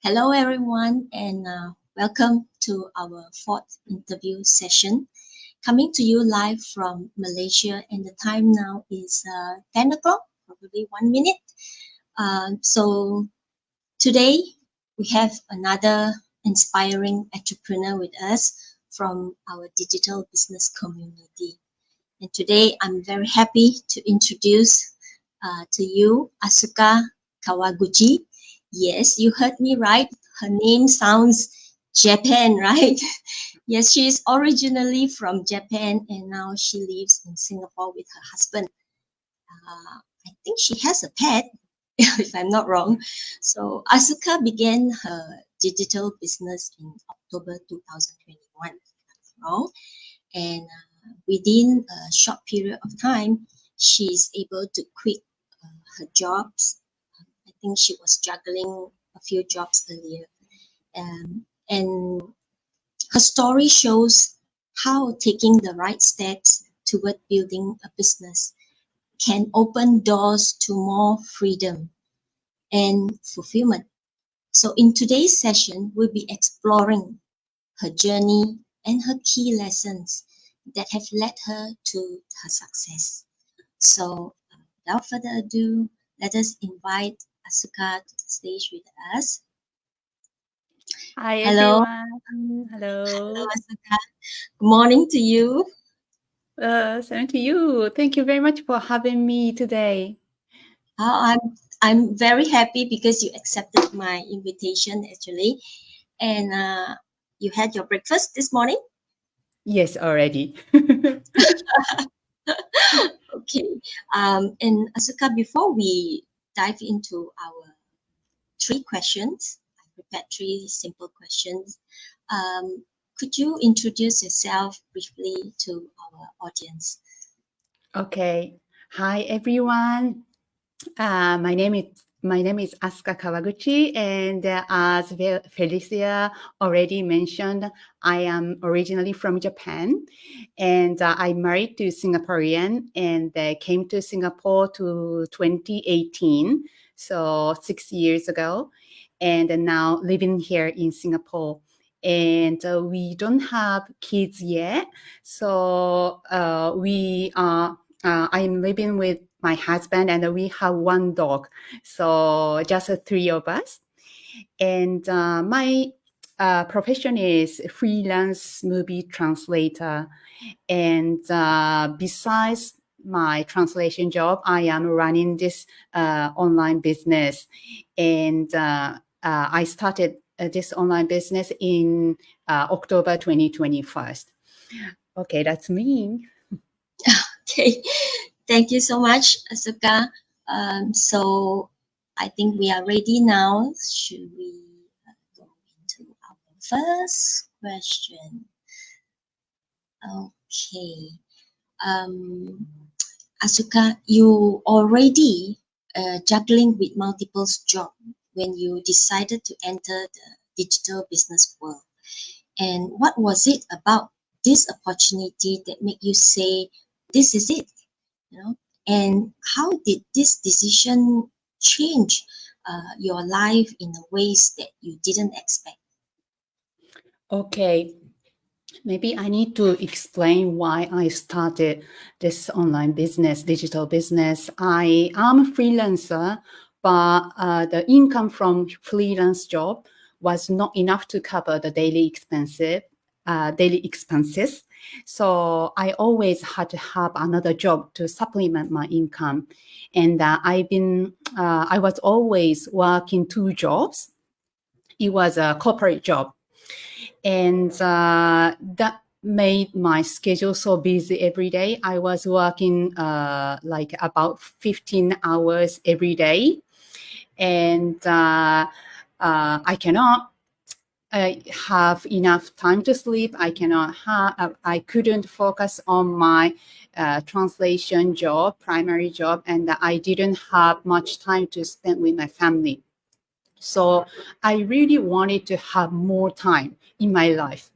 Hello, everyone, and welcome to our fourth interview session. Coming to you live from Malaysia, and the time now is 10 o'clock, probably 1 minute. So today we have another inspiring entrepreneur with us from our digital business community. And today I'm very happy to introduce to you Asuka Kawaguchi. Yes, you heard me right. Her name sounds Japan, right? Yes, she is originally from Japan and now she lives in Singapore with her husband. I think she has a pet, if I'm not wrong. So Asuka began her digital business in October 2021, if I'm not wrong. And within a short period of time, she's able to quit her jobs. I think she was juggling a few jobs earlier. And her story shows how taking the right steps toward building a business can open doors to more freedom and fulfillment. So in today's session, we'll be exploring her journey and her key lessons that have led her to her success. So without further ado, let us invite Asuka to the stage with us. Hi Hello. everyone. Hello. Asuka. Good morning to you. Same to you. Thank you very much for having me today. I'm very happy because you accepted my invitation actually, and you had your breakfast this morning. Yes, already. Okay. And Asuka, before we dive into our three questions, I prepared three simple questions. Could you introduce yourself briefly to our audience? Okay. Hi everyone. My name is Asuka Kawaguchi, and as Felicia already mentioned, I am originally from Japan, and I married to Singaporean, and came to Singapore to 2018, so 6 years ago, and now living here in Singapore. And we don't have kids yet, so I'm living with my husband, and we have one dog. So just three of us. And my profession is freelance movie translator. And besides my translation job, I am running this online business. And I started this online business in October 2021. Okay, that's me. Okay, thank you so much, Asuka. So I think we are ready now. Should we go into our first question? Okay. Asuka, you already juggling with multiple jobs when you decided to enter the digital business world. And what was it about this opportunity that made you say, this is it? You know, and how did this decision change your life in ways that you didn't expect? Okay. Maybe I need to explain why I started this online business, digital business. I am a freelancer, but the income from freelance job was not enough to cover the daily expenses. So I always had to have another job to supplement my income, and I was always working two jobs. It was a corporate job, and that made my schedule so busy every day. I was working like about 15 hours every day, and I cannot have enough time to sleep. I couldn't focus on my translation job, primary job, and I didn't have much time to spend with my family. So I really wanted to have more time in my life.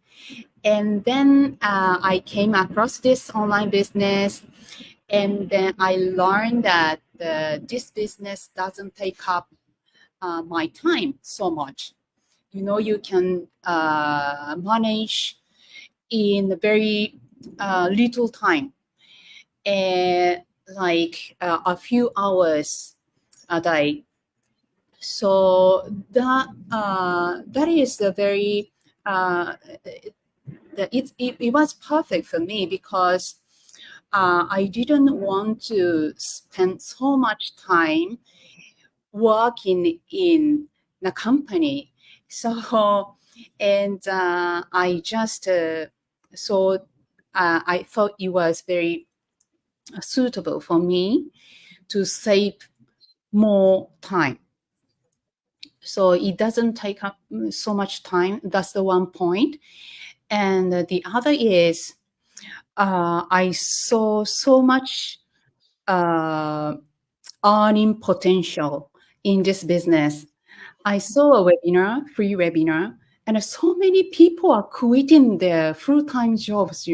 And then I came across this online business, and then I learned that this business doesn't take up my time so much. you can manage in a very little time, and like a few hours a day. So that is a very it was perfect for me because I didn't want to spend so much time working in the company. So, and I just I thought it was very suitable for me to save more time. So it doesn't take up so much time. That's the one point. And the other is I saw so much earning potential in this business. I saw a webinar, free webinar, and so many people are quitting their full-time jobs,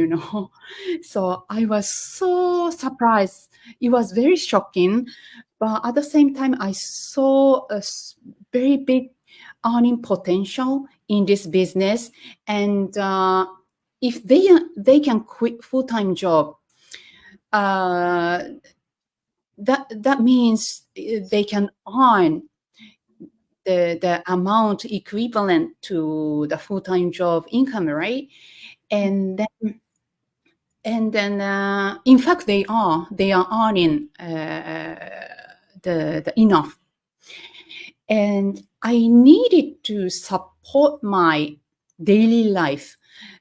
So I was so surprised. It was very shocking. But at the same time, I saw a very big earning potential in this business. And if they can quit full-time job, that means they can earn the amount equivalent to the full-time job income, right? And then in fact they are earning the enough. And I needed to support my daily life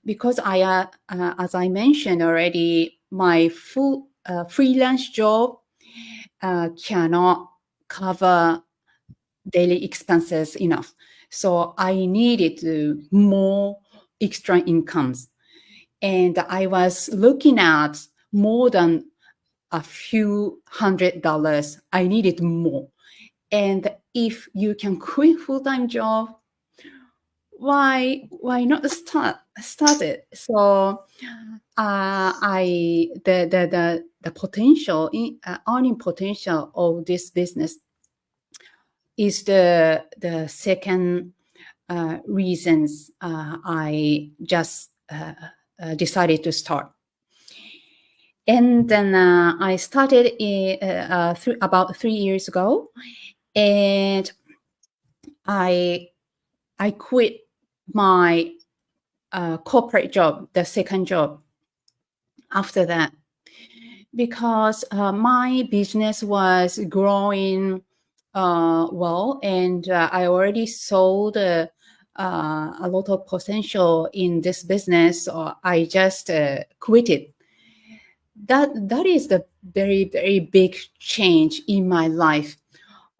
because as I mentioned already, my full freelance job cannot cover daily expenses enough. So I needed more extra incomes. And I was looking at more than a few $100. I needed more. And if you can quit full-time job, why not start it? So the potential earning potential of this business is the second reasons I just decided to start. And then I started about 3 years ago, and I quit my corporate job, the second job, after that, because my business was growing well, and I already sold a lot of potential in this business, so I just quit it. That is the very, very big change in my life.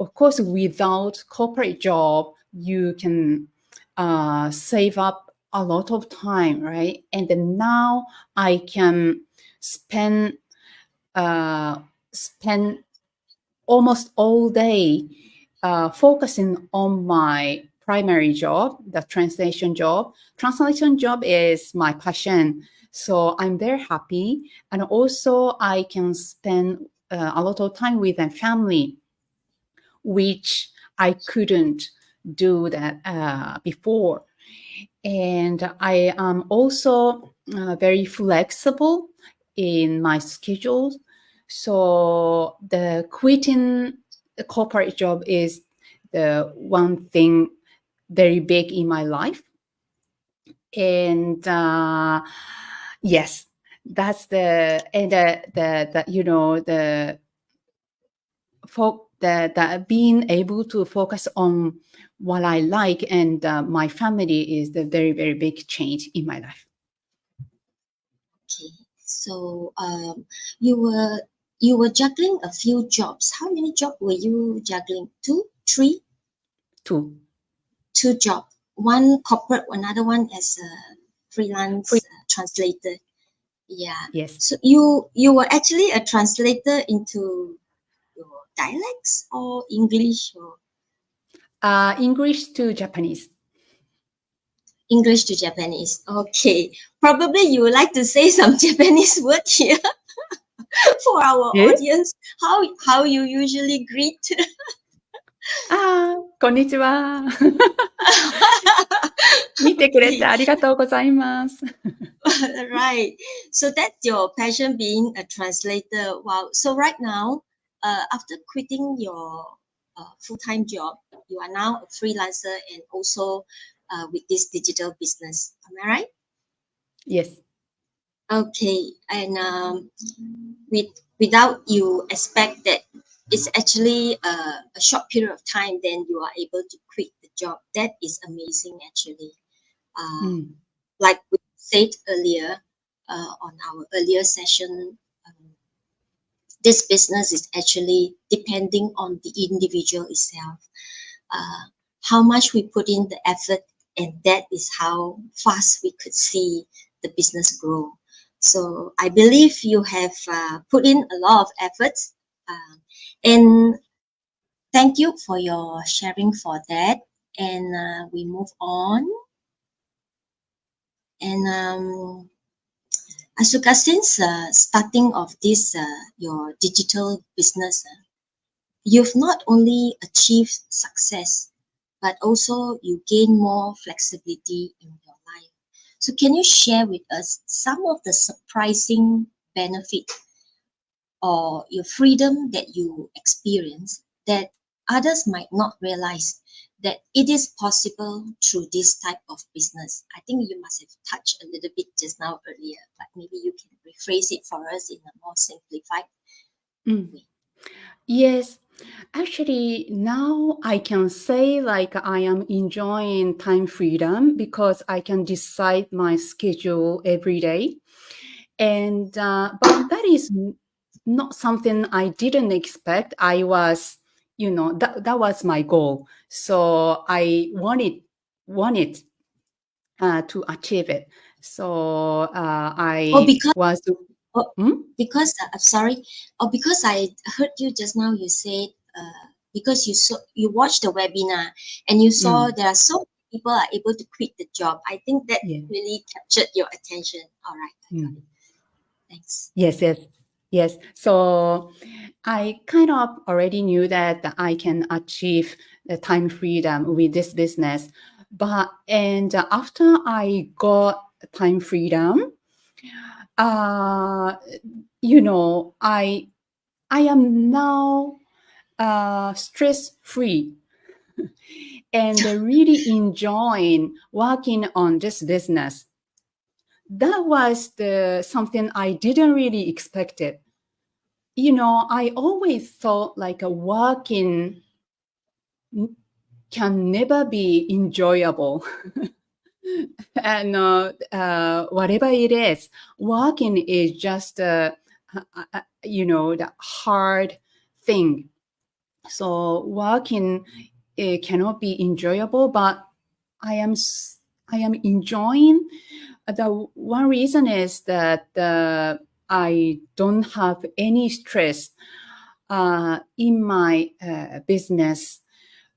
Of course, without corporate job, you can save up a lot of time, right? And then now I can spend almost all day focusing on my primary job, the translation job. Translation job is my passion. So I'm very happy. And also I can spend a lot of time with my family, which I couldn't do that before. And I am also very flexible in my schedule. So the quitting the corporate job is the one thing very big in my life. And yes, that's the being able to focus on what I like and my family is the very, very big change in my life. Okay, so you were juggling a few jobs. How many jobs were you juggling? Two, three? Two. Two jobs. One corporate, another one as a freelance translator. Yeah. Yes. So you were actually a translator into your dialects or English or English to Japanese. English to Japanese. Okay. Probably you would like to say some Japanese word here for our audience. How you usually greet? こんにちは。見てくれてありがとうございます。Right. So that's your passion being a translator. Wow. So right now, after quitting your full-time job, you are now a freelancer and also with this digital business. Am I right? Yes. Okay. And without you expect that it's actually a short period of time, then you are able to quit the job. That is amazing, actually. Like we said earlier on our earlier session, this business is actually depending on the individual itself. How much we put in the effort, and that is how fast we could see the business grow. So I believe you have put in a lot of efforts, and thank you for your sharing for that. And we move on. And Asuka, since starting of this your digital business, you've not only achieved success, but also you gain more flexibility in your life. So can you share with us some of the surprising benefit or your freedom that you experience that others might not realize that it is possible through this type of business? I think you must have touched a little bit just now earlier, but maybe you can rephrase it for us in a more simplified way. Yes. Actually, now I can say like I am enjoying time freedom because I can decide my schedule every day. And but that is not something I didn't expect. I was, that was my goal. So I wanted to achieve it. So Oh, I because was. Oh, Hmm? because I'm sorry. Oh, because I heard you just now. You said because you watched the webinar and you saw Mm, there are so many people are able to quit the job. I think that yeah. really captured your attention. All right, I got Mm. it. Thanks. Yes, yes, yes. So I kind of already knew that I can achieve the time freedom with this business. And after I got time freedom, uh, I am now stress free and really enjoying working on this business. That was the something I didn't really expect it. I always thought like a working can never be enjoyable. And whatever it is, working is just, the hard thing. So working cannot be enjoyable, but I am I am enjoying. The one reason is that I don't have any stress in my business.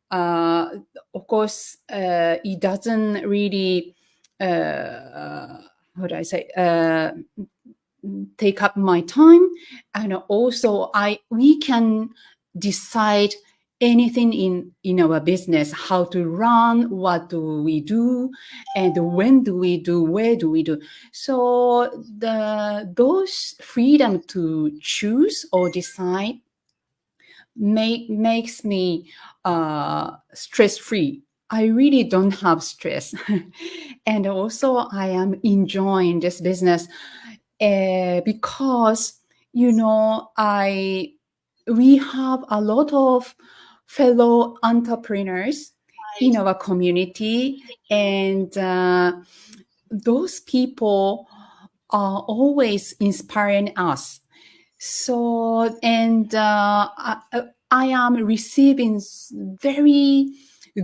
Uh, of course, it doesn't really, how do I say, take up my time, and also we can decide anything in our business, how to run, what do we do, and when do we do, where do we do. So those freedom to choose or decide makes me stress free. I really don't have stress. And also I am enjoying this business because I we have a lot of fellow entrepreneurs in our community, and those people are always inspiring us. So, and I am receiving very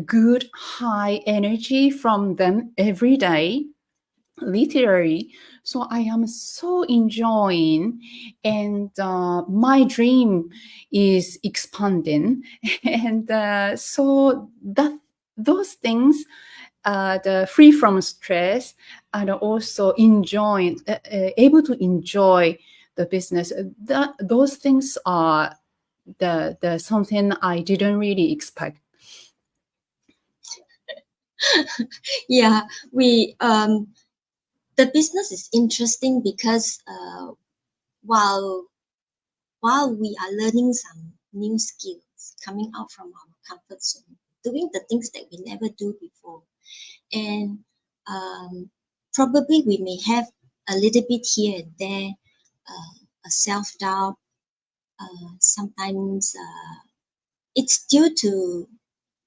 good high energy from them every day, literally. So I am so enjoying, and my dream is expanding. And so that those things, the free from stress, and also enjoying, able to enjoy the business. Those things are the something I didn't really expect. Yeah, we the business is interesting because while while we are learning some new skills, coming out from our comfort zone, doing the things that we never do before, and um, probably we may have a little bit here and there, a self doubt. Sometimes it's due to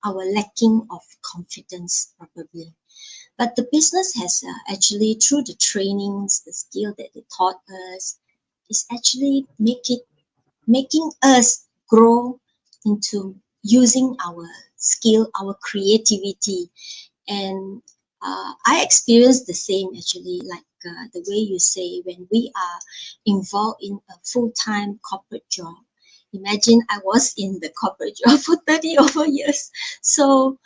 our lacking of confidence, probably. But the business has actually, through the trainings, the skill that they taught us, is actually making us grow into using our skill, our creativity. And I experienced the same actually, like the way you say, when we are involved in a full-time corporate job. Imagine I was in the corporate job for 30 over years. So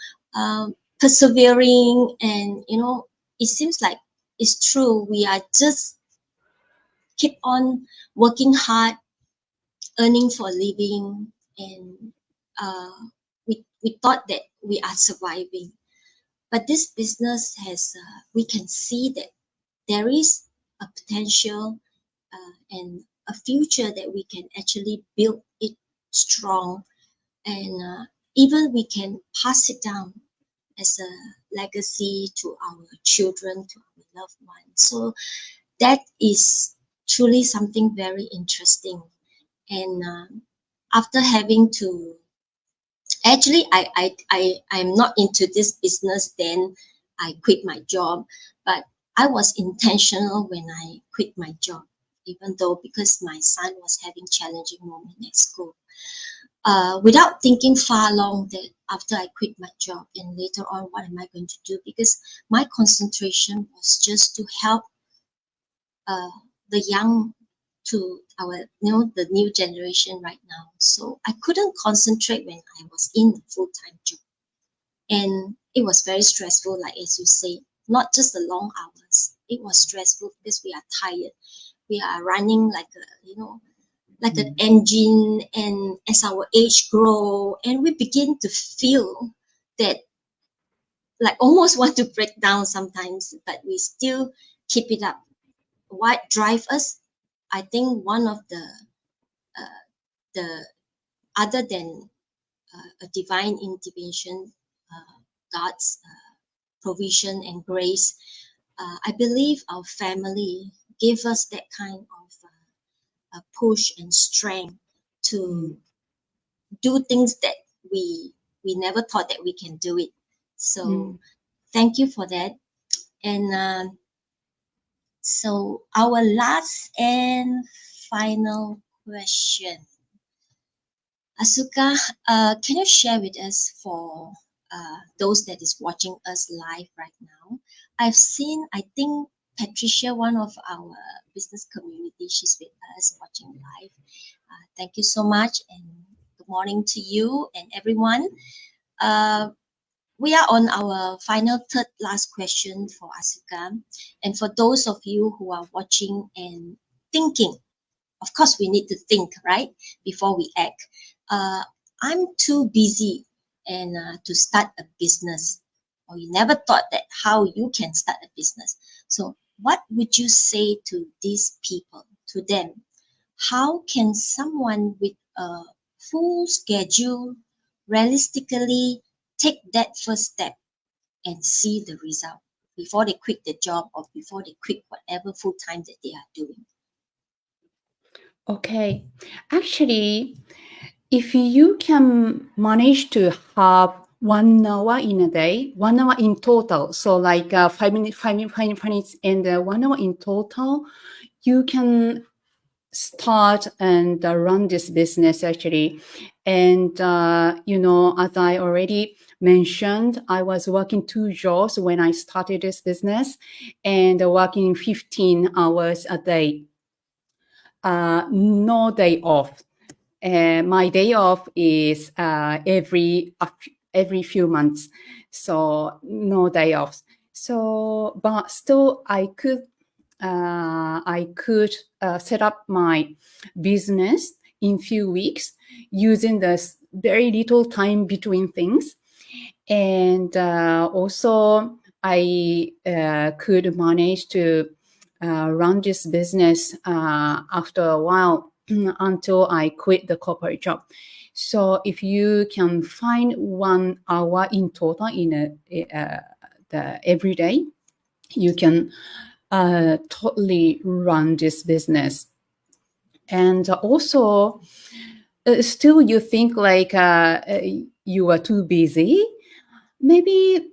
persevering, and it seems like it's true. We are just keep on working hard, earning for a living, and uh, we thought that we are surviving. But this business has, we can see that there is a potential and a future that we can actually build it strong, and even we can pass it down as a legacy to our children, to our loved ones. So that is truly something very interesting. And after having to, actually, I'm not into this business then. I quit my job, but I was intentional when I quit my job, even though because my son was having challenging moment at school. Without thinking far long that after I quit my job and later on what am I going to do, because my concentration was just to help uh, the young, to our the new generation right now. So I couldn't concentrate when I was in a full-time job, and it was very stressful, like as you say, not just the long hours. It was stressful because we are tired. We are running like a like an engine, and as our age grow and we begin to feel that, like almost want to break down sometimes, but we still keep it up. What drive us? I think one of the other than a divine intervention, God's provision and grace, I believe our family gave us that kind of push and strength to do things that we never thought that we can do it. So thank you for that. And so our last and final question, Asuka, can you share with us, for those that is watching us live right now? I've seen, I think Patricia, one of our business community, she's with us watching live. Thank you so much, and good morning to you and everyone. Uh, we are on our final third last question for Asuka. And for those of you who are watching and thinking, of course, we need to think, right, before we act. Uh, I'm too busy and to start a business, or you never thought that how you can start a business. So, what would you say to these people, to them? How can someone with a full schedule realistically take that first step and see the result before they quit the job or before they quit whatever full time that they are doing? Okay. Actually, if you can manage to have 1 hour in a day, 1 hour in total, so like 5 minutes, 5 minutes, 5 minutes, and 1 hour in total, you can start and run this business actually. And, as I already mentioned, I was working 2 jobs when I started this business and working 15 hours a day. No day off. My day off is every few months, so no day off. So, but still, I could set up my business in few weeks using this very little time between things. And also I could manage to run this business after a while until I quit the corporate job. So if you can find 1 hour in total in the every day, you can totally run this business. And also, still you think like you are too busy. Maybe,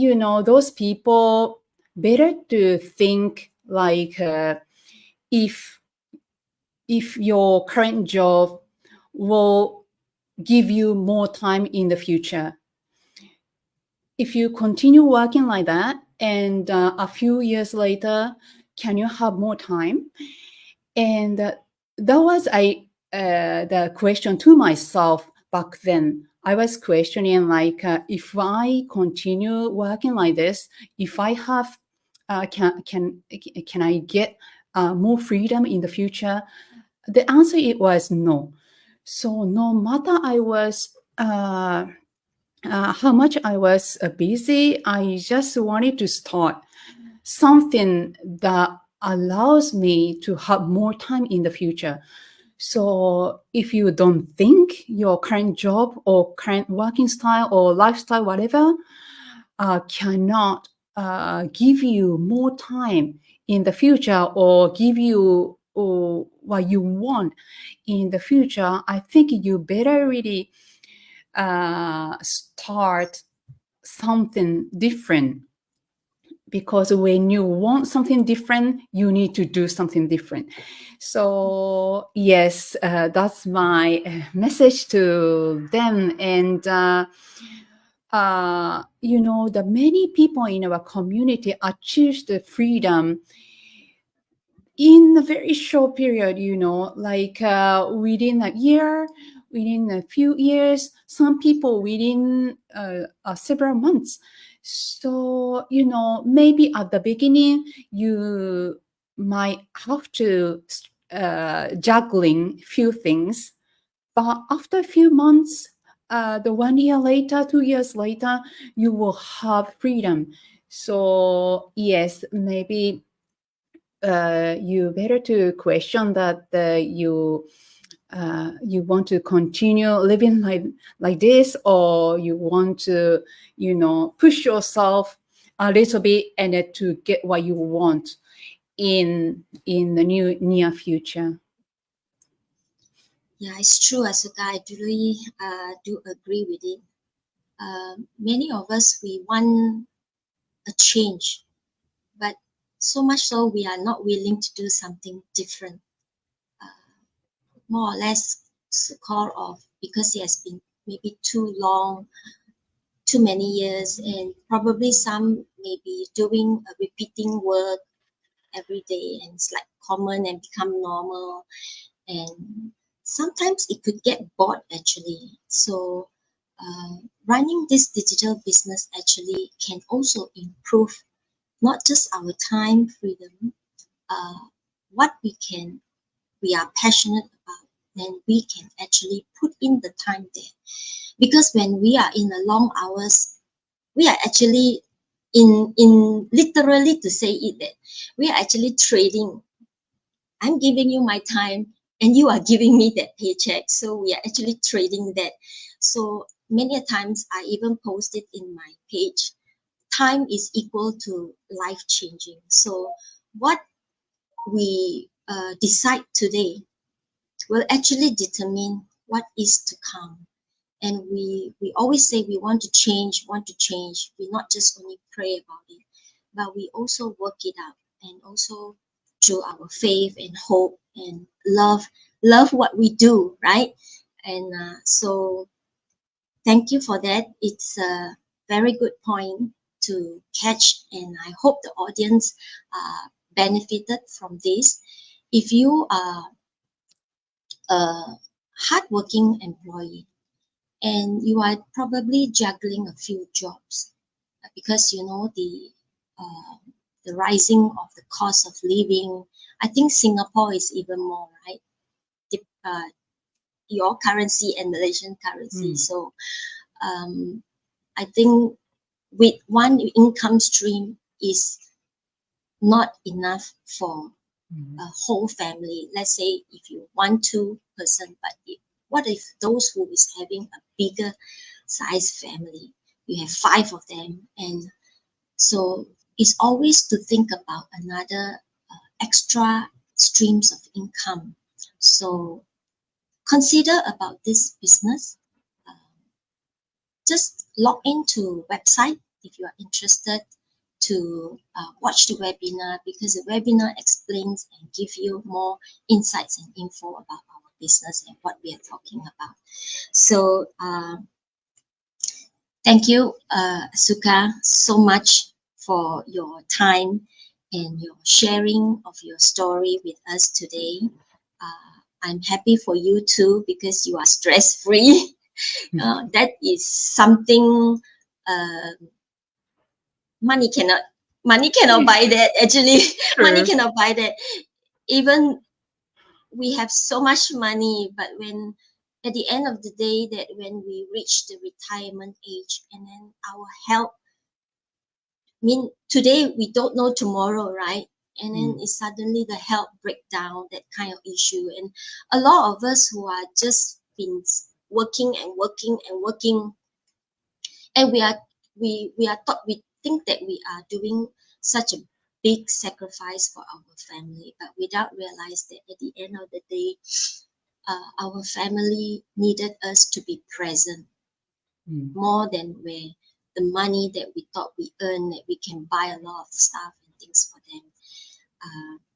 those people better to think like if your current job will give you more time in the future. If you continue working like that and a few years later, can you have more time? And that was the question to myself back then. I was questioning like, if I continue working like this, if I have, can I get more freedom in the future? The answer it was no. So no matter I was how much I was busy, I just wanted to start something that allows me to have more time in the future. So if you don't think your current job or current working style or lifestyle, whatever, cannot give you more time in the future or give you what you want in the future, I think you better really start something different, because when you want something different, you need to do something different. So yes, that's my message to them. And the many people in our community achieve the freedom in a very short period, like within a year, within a few years, some people within several months. So, maybe at the beginning, you might have to juggling few things, but after a few months, the 1 year later, 2 years later, you will have freedom. So yes, maybe you better to question that you want to continue living like this, or you want to push yourself a little bit and to get what you want in the near future. Yeah, it's true, Asuka. I really do agree with it. Many of us, we want a change, but so much so we are not willing to do something different. More or less call off because it has been maybe too long, too many years, and probably some may be doing a repeating work every day, and it's like common and become normal. And sometimes it could get bored actually. So running this digital business actually can also improve not just our time freedom, uh, what we are passionate about, then we can actually put in the time there. Because when we are in the long hours, we are actually in literally to say it that we are actually trading. I'm giving you my time and you are giving me that paycheck. So we are actually trading that. So many a times I even post it in my page. Time is equal to life changing. So what we decide today will actually determine what is to come. And we always say we want to change. We not just only pray about it, but we also work it out, and also through our faith and hope and love what we do, right? And so thank you for that. It's a very good point to catch, and I hope the audience benefited from this. If you are a hardworking employee and you are probably juggling a few jobs because you know the rising of the cost of living. I think Singapore is even more, right? Your currency and Malaysian currency. So I think with one income stream is not enough for a whole family. Let's say if you want 2 person, but what if those who is having a bigger size family, you have 5 of them, and so it's always to think about another extra streams of income. So consider about this business. Just log into website if you are interested to watch the webinar, because the webinar explains and give you more insights and info about our business and what we are talking about. So thank you, Asuka, so much for your time and your sharing of your story with us today. I'm happy for you too, because you are stress-free. That is something money cannot buy that. Actually, money cannot buy that. Even we have so much money, but when at the end of the day, that when we reach the retirement age, and then our health, today we don't know tomorrow, right? And then it's suddenly the health breakdown, that kind of issue. And a lot of us who are just been working and working and working, and we think that we are doing such a big sacrifice for our family, but without realize that at the end of the day, our family needed us to be present more than where the money that we thought we earned, that we can buy a lot of stuff and things for them.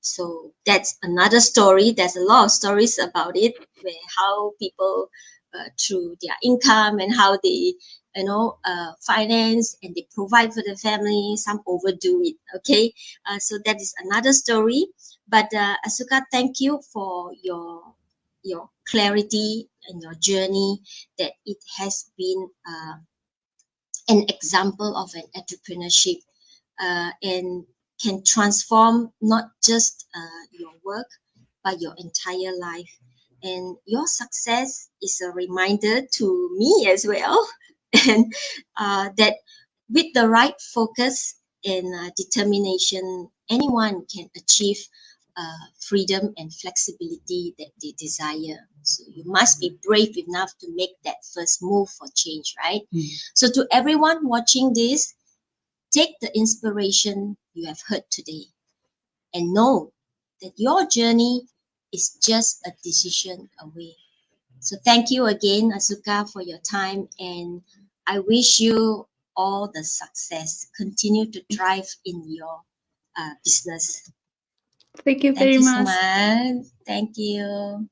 So that's another story. There's a lot of stories about it, where how people through their income and how they finance and they provide for the family, some overdo it. Okay, so that is another story. But Asuka, thank you for your clarity and your journey, that it has been an example of an entrepreneurship, and can transform not just your work, but your entire life. And your success is a reminder to me as well, and that with the right focus and determination, anyone can achieve freedom and flexibility that they desire. So you must be brave enough to make that first move for change, right? So to everyone watching this, take the inspiration you have heard today and know that your journey is just a decision away. So thank you again, Asuka, for your time, and I wish you all the success. Continue to thrive in your business. Thank you Thank very you so much. much. Thank you.